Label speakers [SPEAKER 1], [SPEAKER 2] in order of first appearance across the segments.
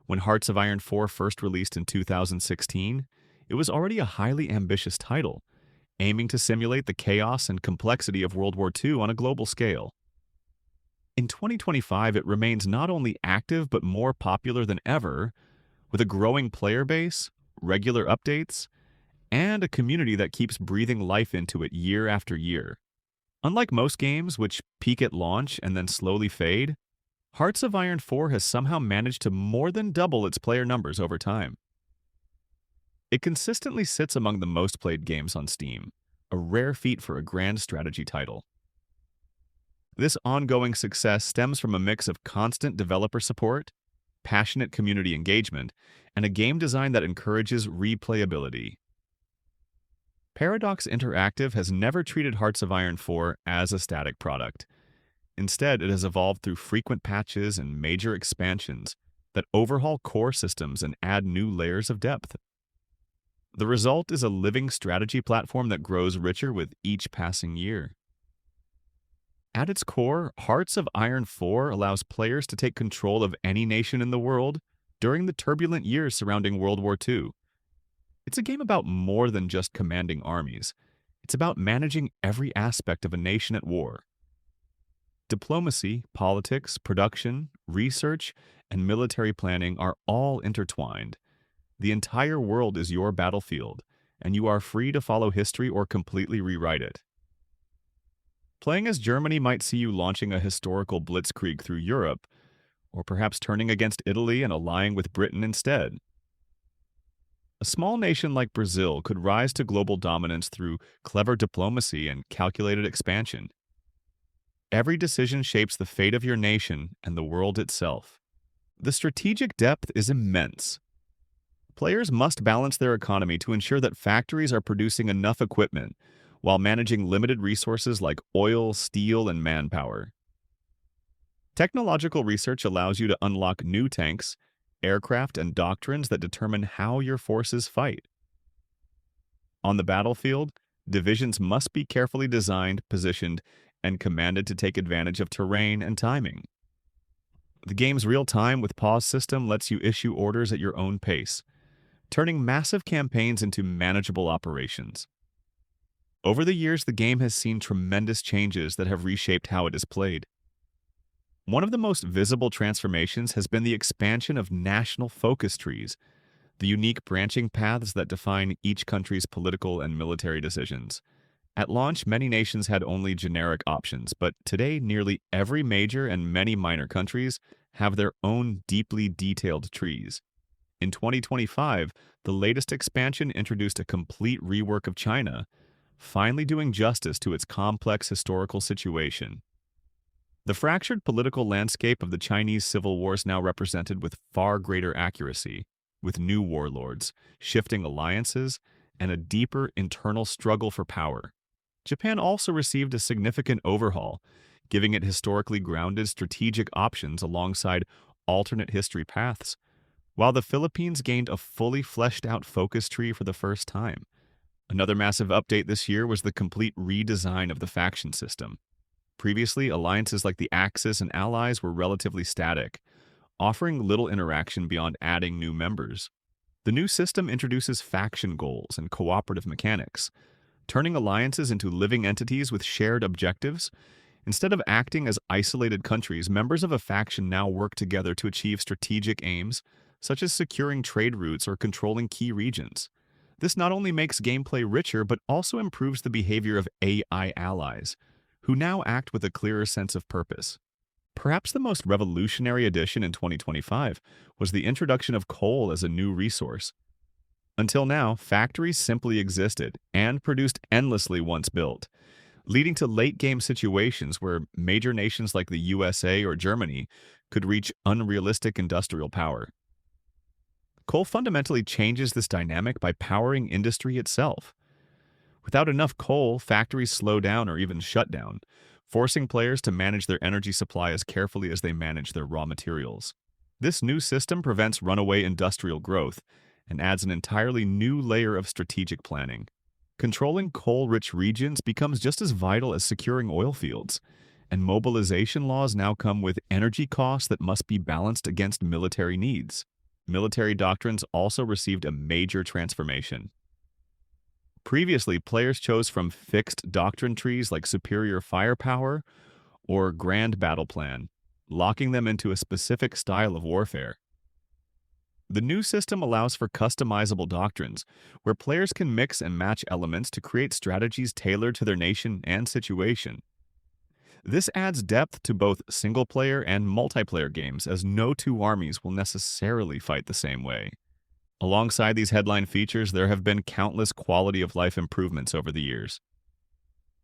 [SPEAKER 1] When Hearts of Iron 4 first released in 2016, it was already a highly ambitious title, aiming to simulate the chaos and complexity of World War II on a global scale. In 2025, it remains not only active but more popular than ever, with a growing player base, regular updates, and a community that keeps breathing life into it year after year. Unlike most games, which peak at launch and then slowly fade, Hearts of Iron 4 has somehow managed to more than double its player numbers over time. It consistently sits among the most played games on Steam, a rare feat for a grand strategy title. This ongoing success stems from a mix of constant developer support, passionate community engagement, and a game design that encourages replayability. Paradox Interactive has never treated Hearts of Iron 4 as a static product. Instead, it has evolved through frequent patches and major expansions that overhaul core systems and add new layers of depth. The result is a living strategy platform that grows richer with each passing year. At its core, Hearts of Iron 4 allows players to take control of any nation in the world during the turbulent years surrounding World War II. It's a game about more than just commanding armies. It's about managing every aspect of a nation at war. Diplomacy, politics, production, research, and military planning are all intertwined. The entire world is your battlefield, and you are free to follow history or completely rewrite it. Playing as Germany might see you launching a historical blitzkrieg through Europe, or perhaps turning against Italy and allying with Britain instead. A small nation like Brazil could rise to global dominance through clever diplomacy and calculated expansion. Every decision shapes the fate of your nation and the world itself. The strategic depth is immense. Players must balance their economy to ensure that factories are producing enough equipment while managing limited resources like oil, steel, and manpower. Technological research allows you to unlock new tanks, aircraft, and doctrines that determine how your forces fight. On the battlefield, divisions must be carefully designed, positioned, and commanded to take advantage of terrain and timing. The game's real-time with pause system lets you issue orders at your own pace, turning massive campaigns into manageable operations. Over the years, the game has seen tremendous changes that have reshaped how it is played. One of the most visible transformations has been the expansion of national focus trees, the unique branching paths that define each country's political and military decisions. At launch, many nations had only generic options, but today nearly every major and many minor countries have their own deeply detailed trees. In 2025, the latest expansion introduced a complete rework of China, finally doing justice to its complex historical situation. The fractured political landscape of the Chinese Civil War is now represented with far greater accuracy, with new warlords, shifting alliances, and a deeper internal struggle for power. Japan also received a significant overhaul, giving it historically grounded strategic options alongside alternate history paths, while the Philippines gained a fully fleshed-out focus tree for the first time. Another massive update this year was the complete redesign of the faction system. Previously, alliances like the Axis and Allies were relatively static, offering little interaction beyond adding new members. The new system introduces faction goals and cooperative mechanics, turning alliances into living entities with shared objectives. Instead of acting as isolated countries, members of a faction now work together to achieve strategic aims, such as securing trade routes or controlling key regions. This not only makes gameplay richer, but also improves the behavior of AI allies, who now act with a clearer sense of purpose. Perhaps the most revolutionary addition in 2025 was the introduction of coal as a new resource. Until now, factories simply existed and produced endlessly once built, leading to late-game situations where major nations like the USA or Germany could reach unrealistic industrial power. Coal fundamentally changes this dynamic by powering industry itself. Without enough coal, factories slow down or even shut down, forcing players to manage their energy supply as carefully as they manage their raw materials. This new system prevents runaway industrial growth and adds an entirely new layer of strategic planning. Controlling coal-rich regions becomes just as vital as securing oil fields, and mobilization laws now come with energy costs that must be balanced against military needs. military doctrines also received a major transformation. Previously, players chose from fixed doctrine trees like superior firepower or grand battle plan, locking them into a specific style of warfare. The new system allows for customizable doctrines, where players can mix and match elements to create strategies tailored to their nation and situation. This adds depth to both single-player and multiplayer games, as no two armies will necessarily fight the same way. Alongside these headline features, there have been countless quality-of-life improvements over the years.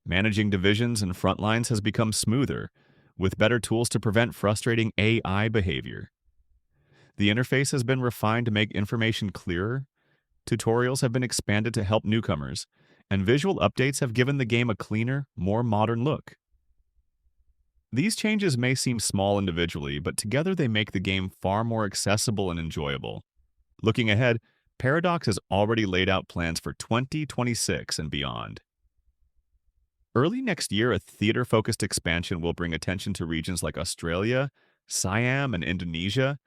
[SPEAKER 1] Managing divisions and front lines has become smoother, with better tools to prevent frustrating AI behavior. The interface has been refined to make information clearer, tutorials have been expanded to help newcomers, and visual updates have given the game a cleaner, more modern look. These changes may seem small individually, but together they make the game far more accessible and enjoyable. Looking ahead, Paradox has already laid out plans for 2026 and beyond. Early next year, a theater-focused expansion will bring attention to regions like Australia, Siam, and Indonesia,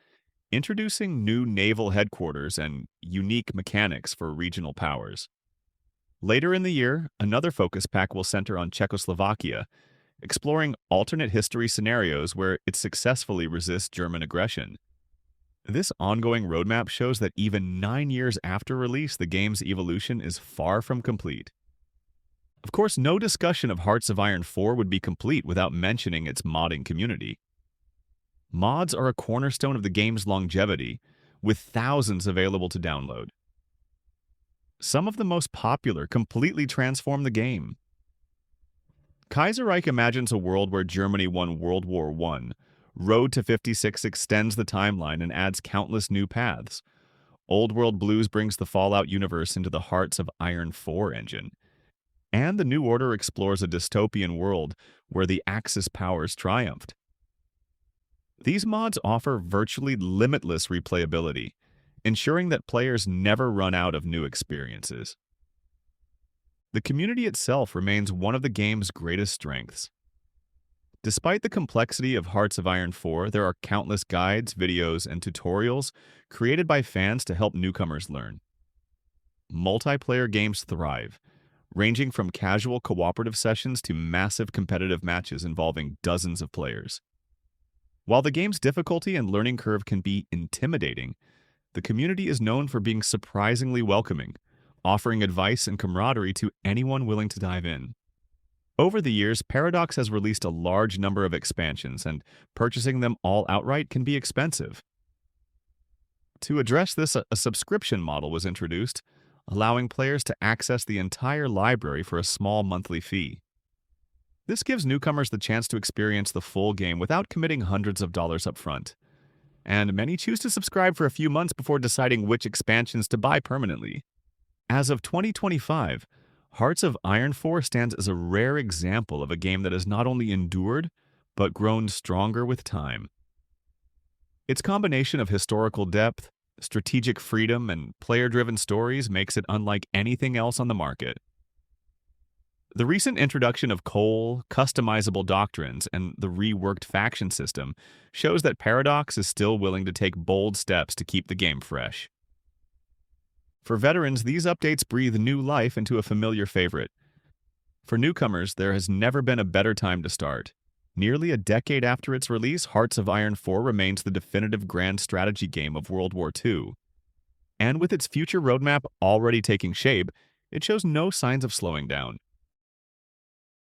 [SPEAKER 1] introducing new naval headquarters and unique mechanics for regional powers. Later in the year, another focus pack will center on Czechoslovakia, exploring alternate history scenarios where it successfully resists German aggression. This ongoing roadmap shows that even 9 years after release, the game's evolution is far from complete. Of course, no discussion of Hearts of Iron 4 would be complete without mentioning its modding community. Mods are a cornerstone of the game's longevity, with thousands available to download. Some of the most popular completely transform the game. Kaiserreich imagines a world where Germany won World War I. Road to 56 extends the timeline and adds countless new paths. Old World Blues brings the Fallout universe into the Hearts of Iron 4 engine. And the New Order explores a dystopian world where the Axis powers triumphed. These mods offer virtually limitless replayability, ensuring that players never run out of new experiences. The community itself remains one of the game's greatest strengths. Despite the complexity of Hearts of Iron 4, there are countless guides, videos, and tutorials created by fans to help newcomers learn. Multiplayer games thrive, ranging from casual cooperative sessions to massive competitive matches involving dozens of players. While the game's difficulty and learning curve can be intimidating, the community is known for being surprisingly welcoming, offering advice and camaraderie to anyone willing to dive in. Over the years, Paradox has released a large number of expansions, and purchasing them all outright can be expensive. To address this, a subscription model was introduced, allowing players to access the entire library for a small monthly fee. This gives newcomers the chance to experience the full game without committing hundreds of dollars up front. And many choose to subscribe for a few months before deciding which expansions to buy permanently. As of 2025, Hearts of Iron 4 stands as a rare example of a game that has not only endured, but grown stronger with time. Its combination of historical depth, strategic freedom, and player-driven stories makes it unlike anything else on the market. The recent introduction of coal, customizable doctrines, and the reworked faction system shows that Paradox is still willing to take bold steps to keep the game fresh. For veterans, these updates breathe new life into a familiar favorite. For newcomers, there has never been a better time to start. Nearly a decade after its release, Hearts of Iron 4 remains the definitive grand strategy game of World War II. And with its future roadmap already taking shape, it shows no signs of slowing down.